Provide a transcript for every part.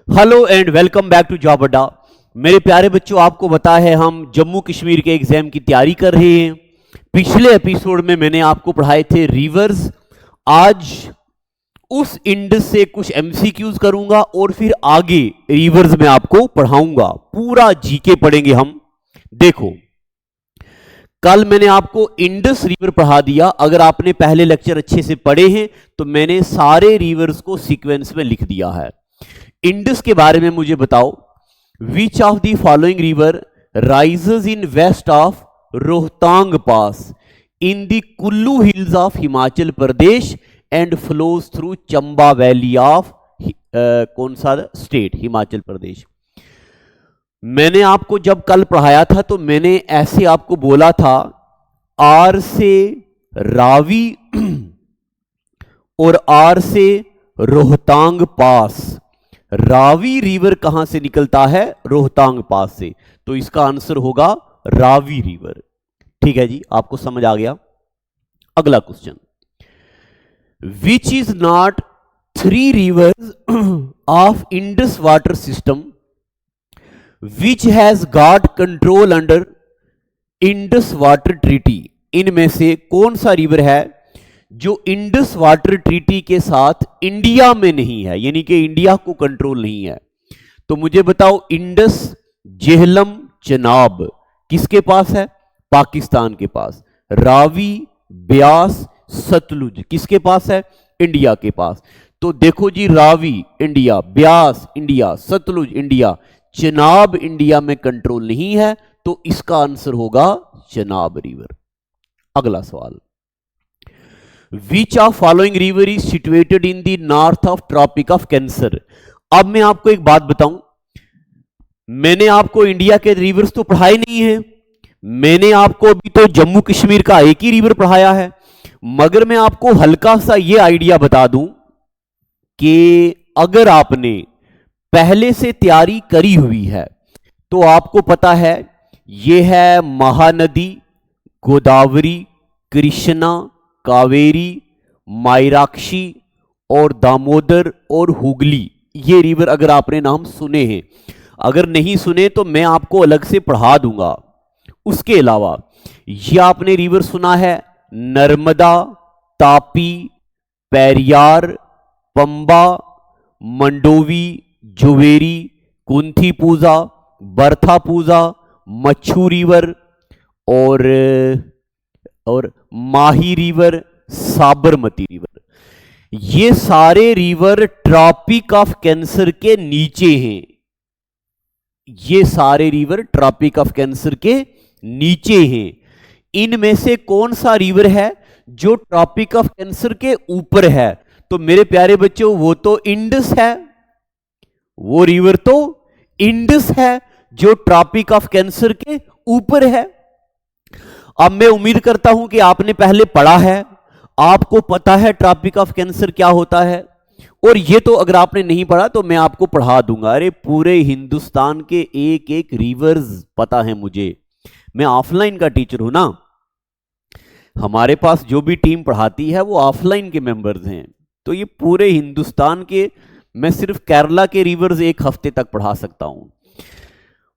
Hello and welcome back to job Adda. मेरे प्यारे बच्चों, आपको पता है हम जम्मू कश्मीर के एग्जाम की तैयारी कर रहे हैं। पिछले एपिसोड में मैंने आपको पढ़ाए थे रिवर्स। आज उस इंडस से कुछ एमसीक्यूज करूंगा और फिर आगे रिवर्स में आपको पढ़ाऊंगा। पूरा जीके पढ़ेंगे हम। देखो, कल मैंने आपको इंडस रिवर पढ़ा दिया। अगर आपने पहले लेक्चर अच्छे से पढ़े हैं तो मैंने सारे रिवर्स को सीक्वेंस में लिख दिया है। इंडस के बारे में मुझे बताओ, which of the following river rises in west of Rohtang pass in the Kullu hills of Himachal Pradesh and flows through Chamba valley of कौन सा स्टेट? हिमाचल प्रदेश। मैंने आपको जब कल पढ़ाया था तो मैंने ऐसे आपको बोला था, आर से रावी और आर से रोहतांग पास। रावी रिवर कहां से निकलता है? रोहतांग पास से। तो इसका आंसर होगा रावी रिवर। ठीक है जी, आपको समझ आ गया। अगला question, which is not three reverse of Indus water system which has got control under Indus water treaty. इनमें से कौन सा रिवर है जो इंडस वाटर ट्रीटी के साथ इंडिया में नहीं है, यानी कि इंडिया को कंट्रोल नहीं है? तो मुझे बताओ, इंडस, जेहलम, चनाब किसके पास है? पाकिस्तान के पास। रावी, ब्यास, सतलुज किसके पास है? इंडिया के पास। तो देखो जी, Ravi India, Beas India, Sutlej India, Chenab India में कंट्रोल नहीं है, तो इसका आंसर होगा चनाब रिवर। अगला सवाल, which of following river is situated in the north of tropic of cancer. अब मैं आपको एक बात बताऊं, मैंने आपको इंडिया के रिवर्स तो पढ़ाए नहीं है। मैंने आपको अभी तो जम्मू कश्मीर का एक ही रिवर पढ़ाया है। मगर मैं आपको हल्का सा यह आइडिया बता दूं कि अगर आपने पहले से तैयारी करी हुई है तो आपको पता है यह है महानदी, गोदावरी, कृष्णा, कावेरी, मायराक्षी और दामोदर और हुगली। ये रिवर अगर आपने नाम सुने हैं, अगर नहीं सुने तो मैं आपको अलग से पढ़ा दूंगा। उसके अलावा ये आपने रिवर सुना है नर्मदा, तापी, पेरियार, पंबा, मंडोवी, जुवेरी, कुंथी पूजा, बर्था पूजा, मच्छू रिवर और माही रिवर, साबरमती रिवर। ये सारे रिवर ट्रॉपिक ऑफ कैंसर के नीचे हैं। ये सारे रिवर ट्रॉपिक ऑफ कैंसर के नीचे हैं। इनमें से कौन सा रिवर है जो ट्रॉपिक ऑफ कैंसर के ऊपर है? तो मेरे प्यारे बच्चों, वो तो इंडस है। वो रिवर तो इंडस है जो ट्रॉपिक ऑफ कैंसर के ऊपर है। अब मैं उम्मीद करता हूं कि आपने पहले पढ़ा है, आपको पता है ट्रॉपिक ऑफ कैंसर क्या होता है। और ये तो अगर आपने नहीं पढ़ा तो मैं आपको पढ़ा दूंगा। अरे पूरे हिंदुस्तान के एक एक रिवर्स पता है मुझे। मैं ऑफलाइन का टीचर हूं ना। हमारे पास जो भी टीम पढ़ाती है वो ऑफलाइन के मेंबर्स हैं। तो ये पूरे हिंदुस्तान के, मैं सिर्फ केरला के रिवर्स एक हफ्ते तक पढ़ा सकता हूं,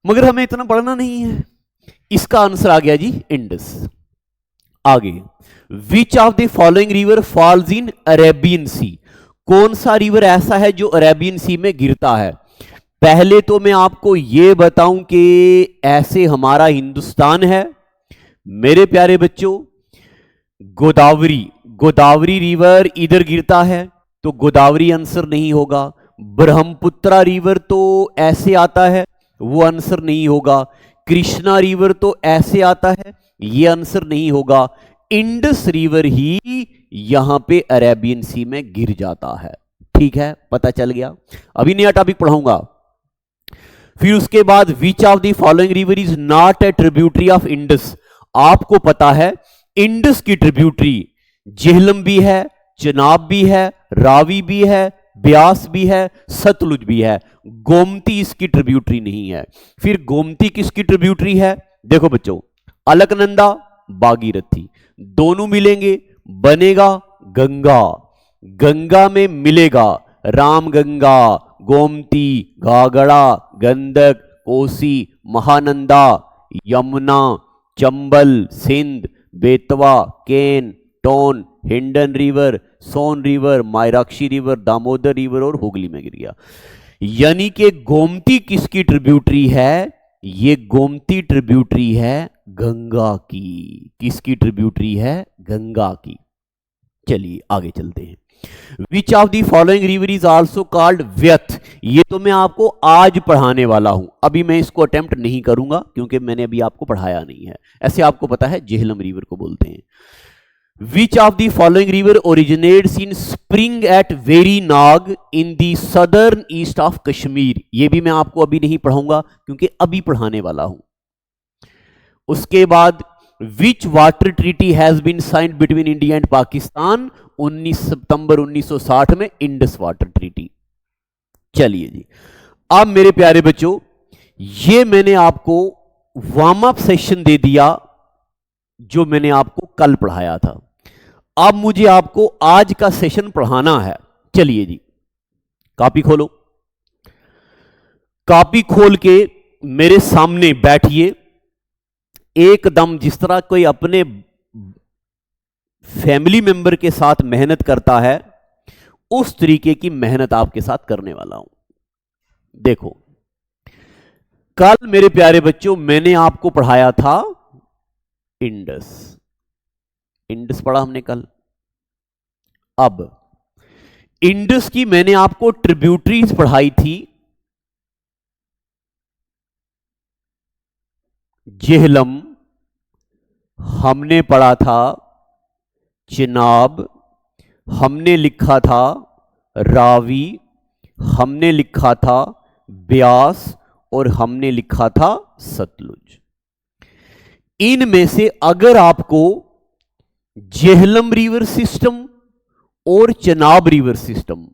मगर हमें इतना पढ़ना नहीं है। इसका आंसर आ गया जी इंडस। आगे, which of the following river falls in Arabian sea. कौन सा रिवर ऐसा है जो अरेबियन सी में गिरता है? पहले तो मैं आपको यह बताऊं कि ऐसे हमारा हिंदुस्तान है मेरे प्यारे बच्चों। गोदावरी रिवर इधर गिरता है तो गोदावरी आंसर नहीं होगा। ब्रह्मपुत्रा रिवर तो ऐसे आता है, वो आंसर नहीं होगा। कृष्णा रिवर तो ऐसे आता है, ये आंसर नहीं होगा। इंडस रिवर ही यहां पे अरेबियन सी में गिर जाता है। ठीक है, पता चल गया। अभी नया टॉपिक पढ़ाऊंगा। फिर उसके बाद, विच of the following river is not a tributary of Indus. आपको पता है इंडस की ट्रिब्यूटरी जेहलम भी है, चनाब भी है, रावी भी है, ब्यास भी है, सतलुज भी है। गोमती इसकी ट्रिब्यूटरी नहीं है। फिर गोमती किसकी ट्रिब्यूटरी है? देखो बच्चों, अलकनंदा, भागीरथी दोनों मिलेंगे, बनेगा गंगा। गंगा में मिलेगा राम गंगा, गोमती, घाघरा, गंडक, कोसी, महानंदा, यमुना, चंबल, सिंध, बेतवा, केन, टोन, हिंडन रिवर, सोन रिवर, मायराक्षी रिवर, दामोदर रिवर और हुगली में गिर गया। यानी कि गोमती किसकी ट्रिब्यूटरी है? ये गोमती ट्रिब्यूटरी है गंगा की। किसकी ट्रिब्यूटरी है? गंगा की। चलिए आगे चलते हैं। Which of the following river is also called Vyeth? ये तो मैं आपको आज पढ़ाने वाला हूं, अभी मैं इसको अटेम्प्ट नहीं करूंगा क्योंकि मैंने अभी आपको पढ़ाया नहीं है। ऐसे आपको पता है झेलम रिवर को बोलते हैं। Which of the following river originates in spring at Verinag in the southern east of Kashmir? ये भी मैं आपको अभी नहीं पढ़ाऊंगा क्योंकि अभी पढ़ाने वाला हूं। उसके बाद which water treaty has been signed between India and Pakistan? 19 सितंबर 1960 में इंडस वाटर ट्रीटी। चलिए जी, अब मेरे प्यारे बच्चों, ये मैंने आपको वार्म अप सेशन दे दिया जो मैंने आपको कल पढ़ाया था। अब मुझे आपको आज का सेशन पढ़ाना है। चलिए जी, कॉपी खोलो। कॉपी खोल के मेरे सामने बैठिए, एकदम जिस तरह कोई अपने फैमिली मेंबर के साथ मेहनत करता है उस तरीके की मेहनत आपके साथ करने वाला हूं। देखो, कल मेरे प्यारे बच्चों मैंने आपको पढ़ाया था इंडस। इंडस पढ़ा हमने कल। अब इंडस की मैंने आपको ट्रिब्यूटरीज पढ़ाई थी। झेलम हमने पढ़ा था, चिनाब हमने लिखा था, रावी हमने लिखा था, ब्यास और हमने लिखा था सतलुज। इनमें से अगर आपको झेलम रिवर सिस्टम और चिनाब रिवर सिस्टम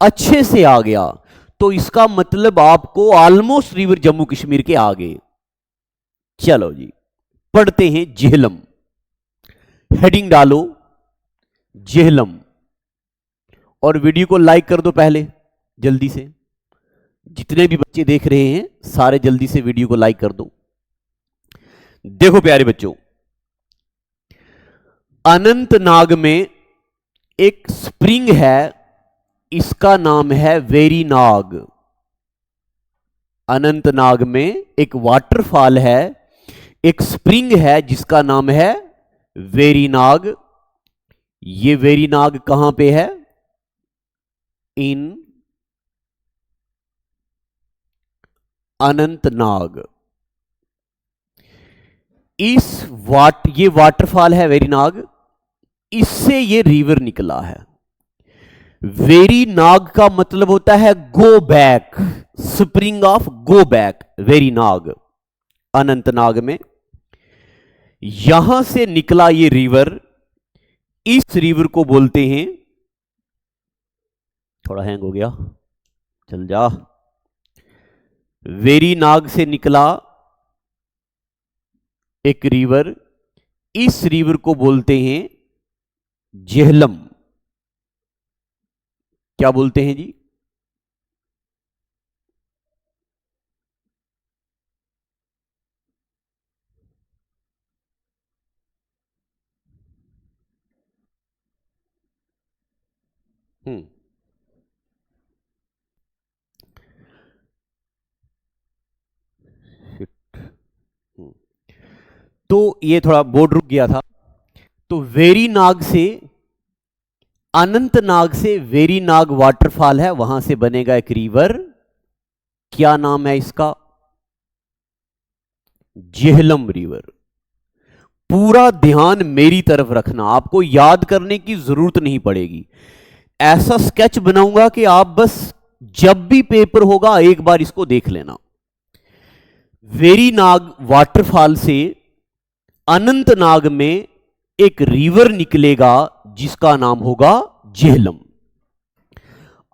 अच्छे से आ गया तो इसका मतलब आपको ऑलमोस्ट रिवर जम्मू कश्मीर के आगे। चलो जी, पढ़ते हैं झेलम। हेडिंग डालो झेलम और वीडियो को लाइक कर दो पहले जल्दी से। जितने भी बच्चे देख रहे हैं सारे जल्दी से वीडियो को लाइक कर दो। देखो प्यारे बच्चों, अनंतनाग में एक स्प्रिंग है, इसका नाम है वेरीनाग। अनंतनाग में एक वाटरफॉल है, एक स्प्रिंग है जिसका नाम है वेरीनाग। ये वेरीनाग कहां पे है? इन अनंतनाग। ये वाटरफॉल है वेरीनाग, इससे ये रिवर निकला है। वेरीनाग का मतलब होता है go back, spring of go back. Verinag Anantnag में यहां से निकला ये रिवर, इस रिवर को बोलते हैं, थोड़ा हैंग हो गया, चल जा। वेरीनाग से निकला एक रिवर, इस रिवर को बोलते हैं झेलम। क्या बोलते हैं जी? तो ये थोड़ा बोर्ड रुक गया था। तो वेरीनाग से, अनंतनाग से वेरीनाग वाटरफॉल है, वहां से बनेगा एक रिवर। क्या नाम है इसका? झेलम रिवर। पूरा ध्यान मेरी तरफ रखना, आपको याद करने की जरूरत नहीं पड़ेगी। ऐसा स्केच बनाऊंगा कि आप बस जब भी पेपर होगा एक बार इसको देख लेना। वेरीनाग वाटरफॉल से अनंतनाग में एक रिवर निकलेगा जिसका नाम होगा झेलम।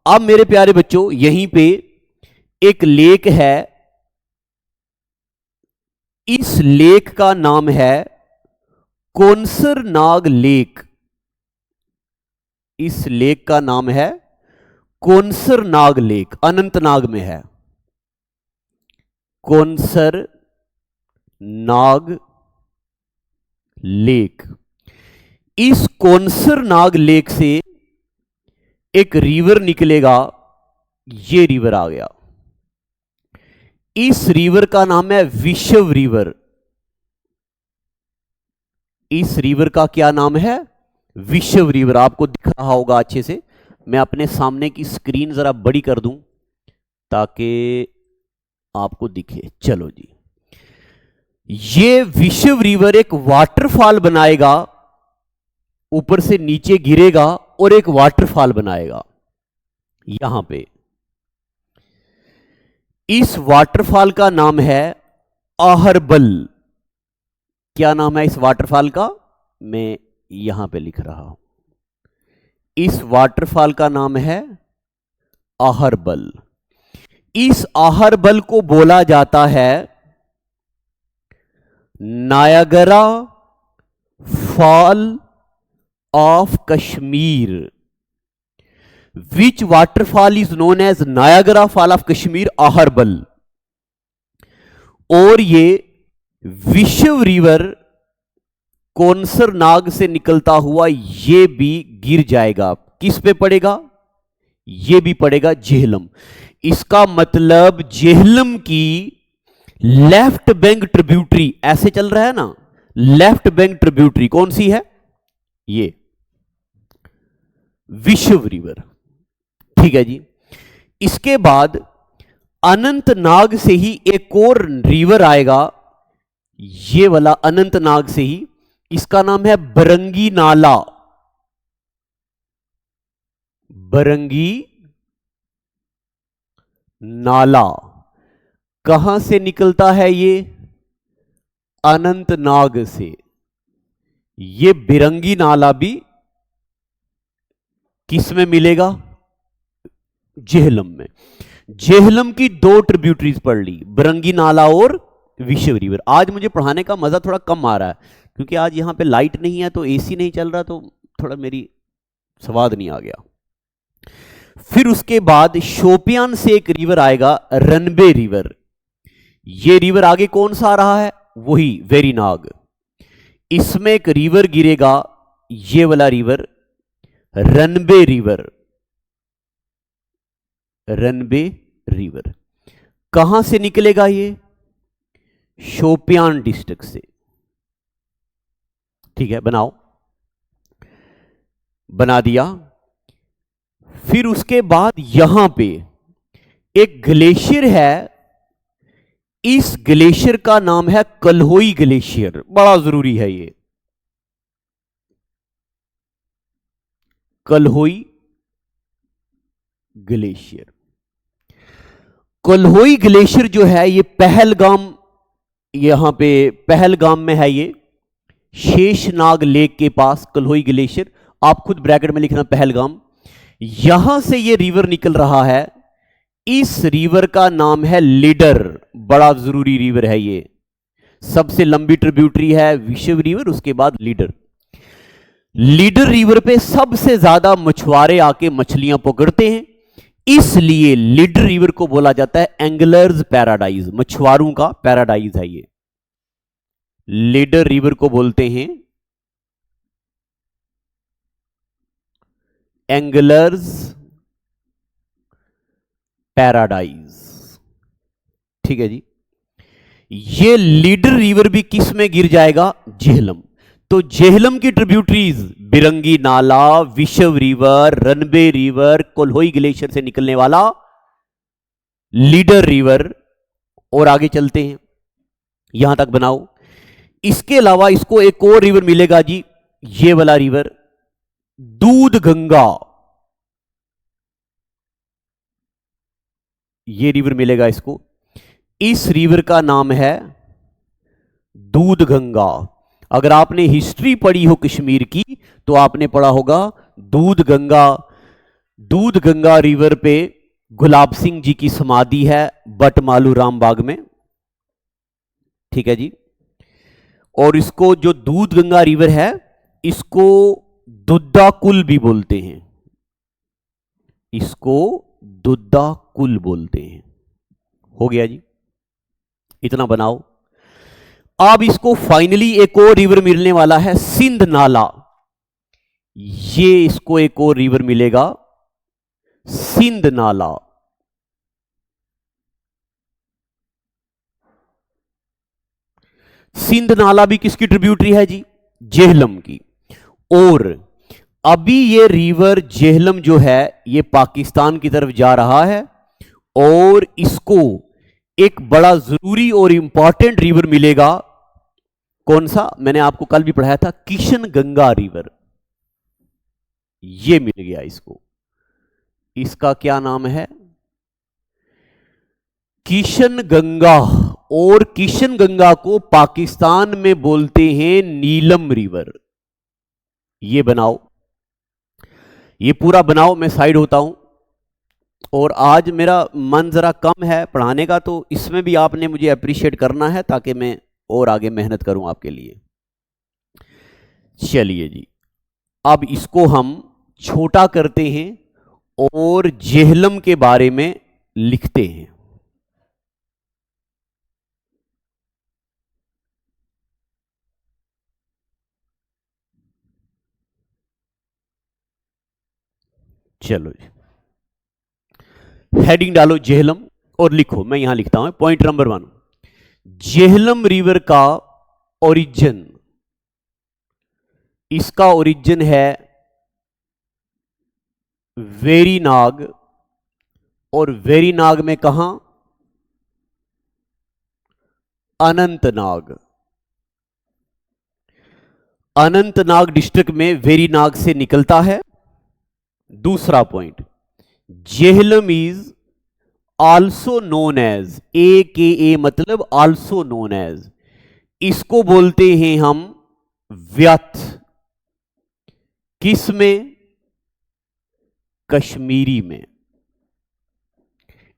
अब मेरे प्यारे बच्चों, यहीं पे एक लेक है, इस लेक का नाम है कोनसरनाग लेक। इस लेक का नाम है कोनसर नाग लेक अनंतनाग में है। कोनसर नाग लेक। इस कोनसर नाग लेक से एक रिवर निकलेगा, ये रिवर आ गया। इस रिवर का नाम है विश्व रिवर। इस रिवर का क्या नाम है? विश्व रिवर। आपको दिख रहा होगा अच्छे से। मैं अपने सामने की स्क्रीन जरा बड़ी कर दूं ताकि आपको दिखे। चलो जी, ये विश्व रिवर एक वाटरफॉल बनाएगा, ऊपर से नीचे गिरेगा और एक वाटरफॉल बनाएगा यहां पे। इस वाटरफॉल का नाम है आहरबल। क्या नाम है इस वाटरफॉल का? मैं यहां पे लिख रहा हूं। इस वाटरफॉल का नाम है आहरबल। इस आहरबल को बोला जाता है Niagara fall of Kashmir. Which waterfall is known as Niagara fall of Kashmir Aharbal. और ये विश्व रिवर कोनसर नाग से निकलता हुआ ये भी गिर जाएगा। किस पे पड़ेगा? ये भी पड़ेगा झेलम। इसका मतलब झेलम की लेफ्ट बैंक ट्रिब्यूटरी, ऐसे चल रहा है ना, लेफ्ट बैंक ट्रिब्यूटरी कौन सी है? ये विश्व रिवर। ठीक है जी। इसके बाद अनंतनाग से ही एक और रिवर आएगा, ये वाला अनंतनाग से ही। इसका नाम है बरंगी नाला। बरंगी नाला कहां से निकलता है? ये अनंतनाग से। ये बिरंगी नाला भी किस में मिलेगा? झेलम में। झेलम की दो ट्रिब्यूटरीज पढ़ ली, बरंगी नाला और विश्व रिवर। आज मुझे पढ़ाने का मजा थोड़ा कम आ रहा है क्योंकि आज यहां पे लाइट नहीं है, तो एसी नहीं चल रहा, तो थोड़ा मेरी स्वाद नहीं आ गया। फिर उसके बाद शोपियान से एक रिवर आएगा, रनबे रिवर। ये रिवर आगे कौन सा आ रहा है? वही वेरीनाग। इसमें एक रिवर गिरेगा, ये वाला रिवर रनबे रिवर। रनबे रिवर कहां से निकलेगा? ये शोपियान डिस्ट्रिक्ट से। ठीक है, बनाओ। बना दिया। फिर उसके बाद यहां पे एक ग्लेशियर है। इस ग्लेशियर का नाम है कल्होई ग्लेशियर। बड़ा जरूरी है ये, कल्होई ग्लेशियर। कल्होई ग्लेशियर जो है ये पहलगाम, यहां पे पहलगाम में है। ये शेषनाग लेक के पास कल्होई ग्लेशियर। आप खुद ब्रैकेट में लिखना पहलगाम। यहां से ये रिवर निकल रहा है। इस रिवर का नाम है लीडर। बड़ा जरूरी रिवर है ये। सबसे लंबी ट्रिब्यूटरी है विश्व रिवर, उसके बाद लीडर। लीडर रिवर पे सबसे ज्यादा मछुआरे आके मछलियां पकड़ते हैं, इसलिए लीडर रिवर को बोला जाता है एंगलर्स पैराडाइज। मछुआरों का पैराडाइज है ये। लीडर रिवर को बोलते हैं एंगलर्स पैराडाइज। ठीक है जी। ये लीडर रिवर भी किस में गिर जाएगा? झेलम। तो झेलम की ट्रिब्यूटरीज बिरंगी नाला, विश्व रिवर, रनबे रिवर, कोल्होई ग्लेशियर से निकलने वाला लीडर रिवर। और आगे चलते हैं, यहां तक बनाओ। इसके अलावा इसको एक और रिवर मिलेगा जी, ये वाला रिवर दूध गंगा। ये रिवर मिलेगा इसको। इस रिवर का नाम है दूध गंगा। अगर आपने हिस्ट्री पढ़ी हो कश्मीर की तो आपने पढ़ा होगा दूध गंगा। दूध गंगा रिवर पे गुलाब सिंह जी की समाधि है बटमालू रामबाग में। ठीक है जी। और इसको जो दूध गंगा रिवर है, इसको दुद्दा कुल भी बोलते हैं। इसको दुद्दा कुल बोलते हैं। हो गया जी, इतना बनाओ। अब इसको फाइनली एक और रिवर मिलने वाला है, सिंध नाला। ये इसको एक और रिवर मिलेगा, सिंध नाला। सिंध नाला भी किसकी ट्रिब्यूटरी है जी? जेहलम की। और अभी ये रिवर जेहलम जो है ये पाकिस्तान की तरफ जा रहा है, और इसको एक बड़ा जरूरी और इंपॉर्टेंट रिवर मिलेगा। कौन सा? मैंने आपको कल भी पढ़ाया था, किशन गंगा रिवर। ये मिल गया इसको। इसका क्या नाम है? किशन गंगा। और किशन गंगा को पाकिस्तान में बोलते हैं नीलम रिवर। ये बनाओ, ये पूरा बनाओ, मैं साइड होता हूं। और आज मेरा मन जरा कम है पढ़ाने का, तो इसमें भी आपने मुझे अप्रिशिएट करना है ताकि मैं और आगे मेहनत करूं आपके लिए। चलिए जी, अब इसको हम छोटा करते हैं और जेहलम के बारे में लिखते हैं। चलो जी, हेडिंग डालो जेहलम और लिखो। मैं यहां लिखता हूं पॉइंट नंबर 1, जेहलम रिवर का ओरिजिन। इसका ओरिजिन है वेरीनाग। और वेरीनाग में कहां? अनंतनाग। अनंतनाग डिस्ट्रिक्ट में वेरीनाग से निकलता है। दूसरा point, Jhelum is also known as, AKA मतलब आल्सो नोन एज, इसको बोलते हैं हम व्यथ। किस में? कश्मीरी में।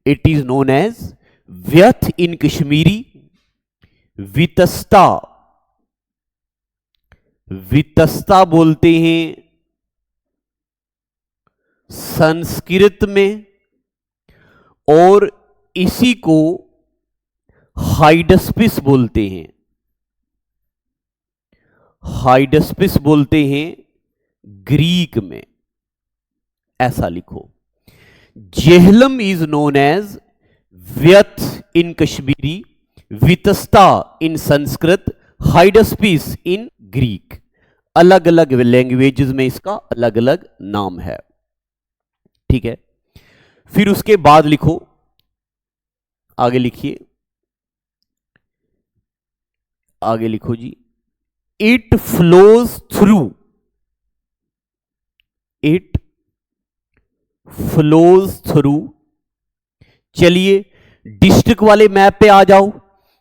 It is known as Vyeth in Kashmiri. Vitasta, Vitasta बोलते हैं संस्कृत में। और इसी को हाइडस्पिस बोलते हैं। हाइडस्पिस बोलते हैं ग्रीक में। ऐसा लिखो, Jhelum is known as Vyeth in Kashmiri, Vitasta in Sanskrit, Hydaspes in Greek. अलग अलग लैंग्वेजेस में इसका अलग अलग नाम है। ठीक है, फिर उसके बाद लिखो, आगे लिखिए, आगे लिखो जी, it flows through, it flows through. चलिए डिस्ट्रिक्ट वाले मैप पे आ जाओ,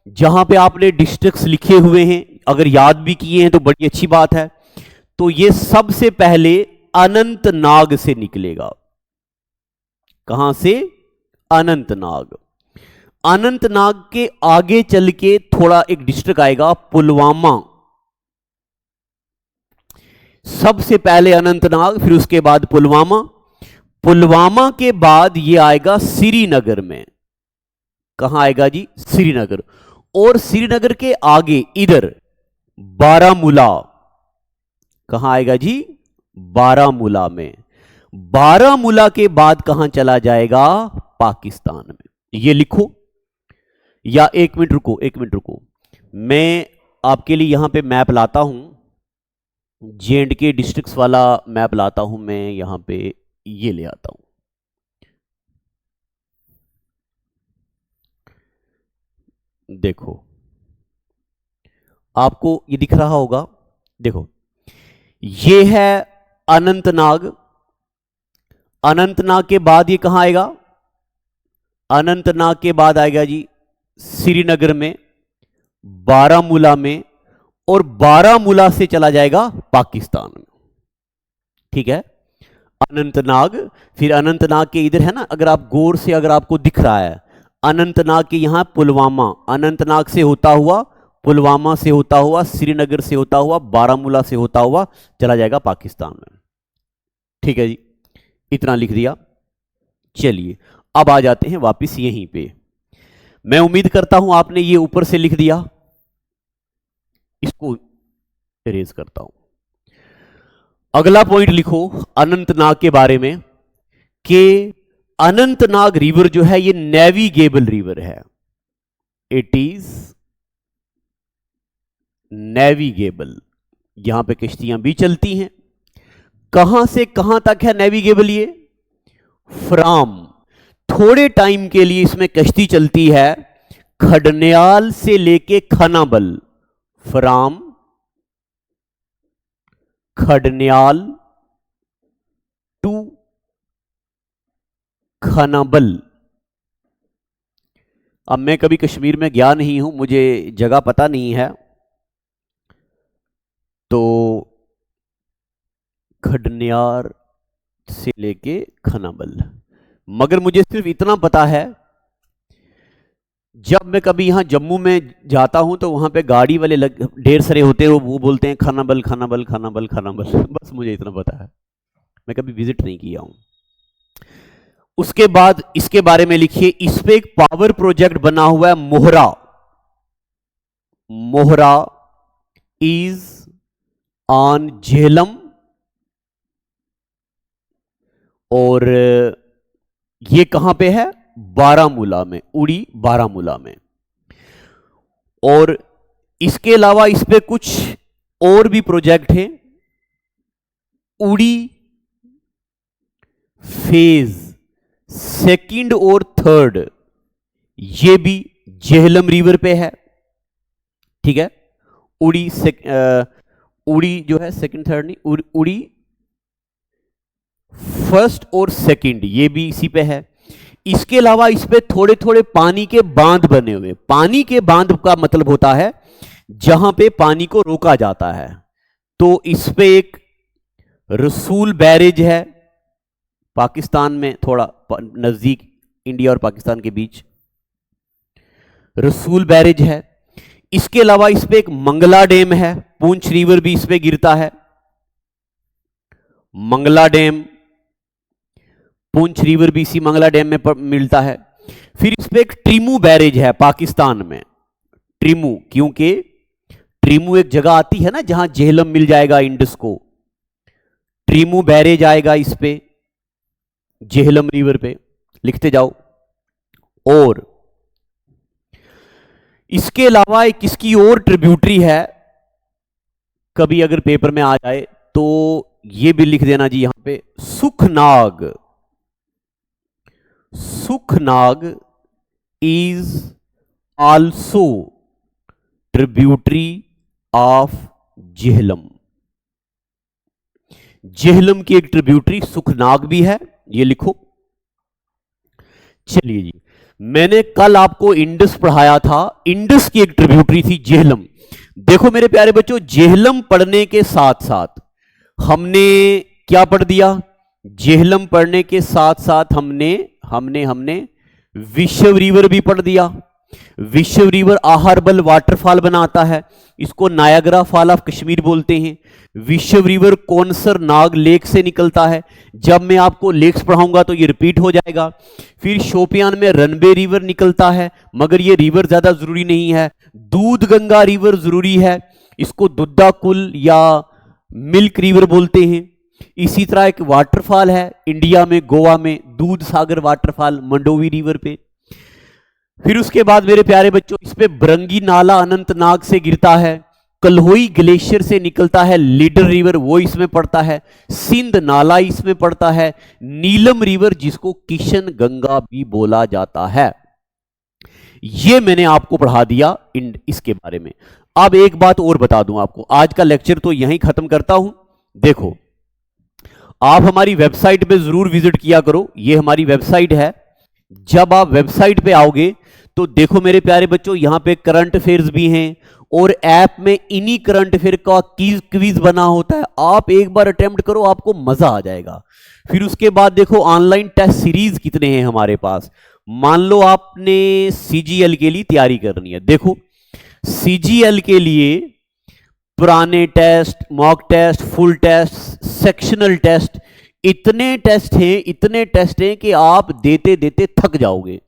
जहां पे आपने डिस्ट्रिक्ट्स लिखे हुए हैं, अगर याद भी किए हैं तो बड़ी अच्छी बात है। तो ये सबसे पहले अनंतनाग से निकलेगा। कहां से? अनंतनाग। अनंतनाग के आगे चल के थोड़ा एक डिस्ट्रिक्ट आएगा पुलवामा। सबसे पहले अनंतनाग, फिर उसके बाद पुलवामा। पुलवामा के बाद ये आएगा श्रीनगर में। कहां आएगा जी? श्रीनगर। और श्रीनगर के आगे इधर बारामूला। कहां आएगा जी? बारामूला में। बारामूला के बाद कहां चला जाएगा? पाकिस्तान में। ये लिखो, या एक मिनट रुको, एक मिनट रुको, मैं आपके लिए यहां पे मैप लाता हूं, J&K डिस्ट्रिक्ट्स वाला मैप लाता हूं मैं यहां पे, ये ले आता हूं। देखो, आपको ये दिख रहा होगा, देखो ये है अनंतनाग। अनंतनाग के बाद ये कहां आएगा? अनंतनाग के बाद आएगा जी श्रीनगर में, बारामूला में, और बारामूला से चला जाएगा पाकिस्तान में। ठीक है, अनंतनाग, फिर अनंतनाग के इधर है ना, अगर आप गौर से, अगर आपको दिख रहा है अनंतनाग के यहां पुलवामा, अनंतनाग से होता हुआ, पुलवामा से होता हुआ, श्रीनगर से होता हुआ, बारामूला से होता हुआ चला जाएगा पाकिस्तान में। ठीक है जी, इतना लिख दिया। चलिए अब आ जाते हैं वापस यहीं पे। मैं उम्मीद करता हूं आपने ये ऊपर से लिख दिया, इसको इरेज करता हूं। अगला पॉइंट लिखो अनंतनाग के बारे में कि अनंतनाग रिवर जो है ये नेविगेबल रिवर है। इट इज नेविगेबल, यहां पे कश्तियां भी चलती हैं। कहां से कहां तक है नेविगेबल ये? फ्राम, थोड़े टाइम के लिए इसमें कश्ती चलती है खडन्याल से लेके खानाबल। From Khadanyal to Khanabal. अब मैं कभी कश्मीर में गया नहीं हूं, मुझे जगह पता नहीं है, तो खडन्याल से लेके खानाबल, मगर मुझे सिर्फ इतना पता है जब मैं कभी यहां जम्मू में जाता हूं तो वहां पे गाड़ी वाले ढेर सारे होते हैं, वो बोलते हैं खानाबल खानाबल खानाबल खानाबल। बस मुझे इतना पता है, मैं कभी विजिट नहीं किया हूं। उसके बाद इसके बारे में लिखिए, इस पे एक पावर प्रोजेक्ट बना हुआ है मोहरा। मोहरा इज ऑन झेलम, और ये कहां पे है? बारामूला में, उड़ी बारामूला में। और इसके अलावा इस पे कुछ और भी प्रोजेक्ट हैं। उड़ी फेज सेकंड और थर्ड, ये भी झेलम रिवर पे है, ठीक है। उड़ी जो है सेकंड थर्ड नहीं, उड़ी फर्स्ट और सेकंड, ये भी इसी पे है। इसके अलावा इस पे थोड़े थोड़े पानी के बांध बने हुए। पानी के बांध का मतलब होता है जहां पे पानी को रोका जाता है। तो इस पे एक रसूल बैरेज है, पाकिस्तान में थोड़ा नजदीक, इंडिया और पाकिस्तान के बीच रसूल बैरेज है। इसके अलावा इस पे एक मंगला डैम है, पूंछ रिवर भी इस पे गिरता है। मंगला डैम, पूंछ रिवर भी इसी मंगला डैम में मिलता है। फिर इस पे एक ट्रिमू बैरेज है पाकिस्तान में। ट्रिमू, क्योंकि ट्रिमू एक जगह आती है ना जहां झेलम मिल जाएगा इंडस को, ट्रिमू बैरेज आएगा इस पे झेलम रिवर पे, लिखते जाओ। और इसके अलावा एक इसकी और ट्रिब्यूटरी है, कभी अगर पेपर में आ जाए तो ये भी लिख देना जी यहां पे, Sukhnag. Sukhnag is also tributary of Jhelum. Jhelum की एक ट्रिब्यूटरी सुखनाग भी है, ये लिखो। चलिए जी, मैंने कल आपको इंडस पढ़ाया था, इंडस की एक ट्रिब्यूटरी थी झेलम। देखो मेरे प्यारे बच्चों, झेलम पढ़ने के साथ साथ हमने क्या पढ़ दिया? झेलम पढ़ने के साथ साथ हमने विश्व रिवर भी पढ़ दिया। विश्व रिवर आहरबल वाटरफॉल बनाता है, इसको नायग्रा फॉल ऑफ कश्मीर बोलते हैं। विश्व रिवर कौनसर नाग लेक से निकलता है। जब मैं आपको लेक्स पढ़ाऊंगा तो ये रिपीट हो जाएगा। फिर शोपियान में रनबे रिवर निकलता है, मगर ये रिवर ज्यादा जरूरी नहीं है। दूध गंगा रिवर जरूरी है, इसको दुद्धा कुल या मिल्क रिवर बोलते हैं। इसी तरह एक वाटरफॉल है इंडिया में, गोवा में, दूध सागर वाटरफॉल मंडोवी रिवर पे। फिर उसके बाद मेरे प्यारे बच्चों, इस पे बरंगी नाला अनंतनाग से गिरता है। कल्होई ग्लेशियर से निकलता है लीडर रिवर, वो इसमें पड़ता है। सिंध नाला इसमें पड़ता है। नीलम रिवर, जिसको किशन गंगा भी बोला जाता है। ये मैंने आपको पढ़ा दिया इसके बारे में। अब एक बात और बता दूं आपको, आज का लेक्चर तो यहीं खत्म करता हूं। देखो, आप हमारी वेबसाइट पे जरूर विजिट किया करो, ये हमारी वेबसाइट है। जब आप वेबसाइट पे आओगे तो देखो मेरे प्यारे बच्चों, यहां पे करंट अफेयर्स भी हैं, और ऐप में इन्हीं करंट अफेयर का क्विज बना होता है। आप एक बार अटेम्प्ट करो, आपको मजा आ जाएगा। फिर उसके बाद देखो ऑनलाइन टेस्ट सीरीज कितने हैं हमारे पास। मान लो आपने सीजीएल के लिए तैयारी करनी है, देखो सीजीएल के लिए पुराने test, mock test, full test, sectional test, इतने टेस्ट हैं कि आप देते देते थक जाओगे।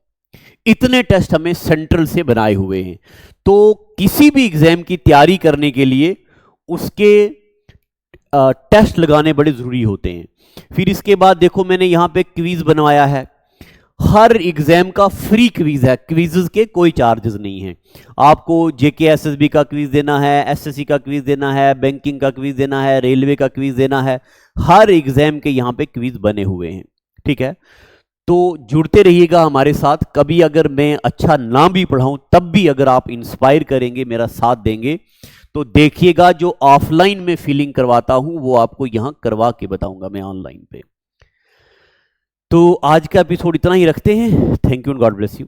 इतने टेस्ट हमें सेंट्रल से बनाए हुए हैं। तो किसी भी एग्जाम की तैयारी करने के लिए उसके टेस्ट लगाने बड़े जरूरी होते हैं। फिर इसके बाद देखो मैंने यहां पे क्विज बनवाया है। हर एग्जाम का फ्री क्विज है, क्विजेस के कोई चार्जेस नहीं है। आपको जेके एसएसबी का क्विज देना है, एसएससी का क्विज देना है, बैंकिंग का क्विज देना है, रेलवे का क्विज देना है। हर एग्जाम के यहां पे क्विज बने हुए हैं, ठीक है। तो जुड़ते रहिएगा हमारे साथ। कभी अगर मैं अच्छा ना भी पढ़ाऊं तब भी अगर आप इंस्पायर करेंगे, मेरा साथ देंगे, तो देखिएगा जो ऑफलाइन में फीलिंग करवाता हूं वो आपको यहां करवा के बताऊंगा मैं ऑनलाइन पे। तो आज का एपिसोड इतना ही रखते हैं। Thank you and God bless you.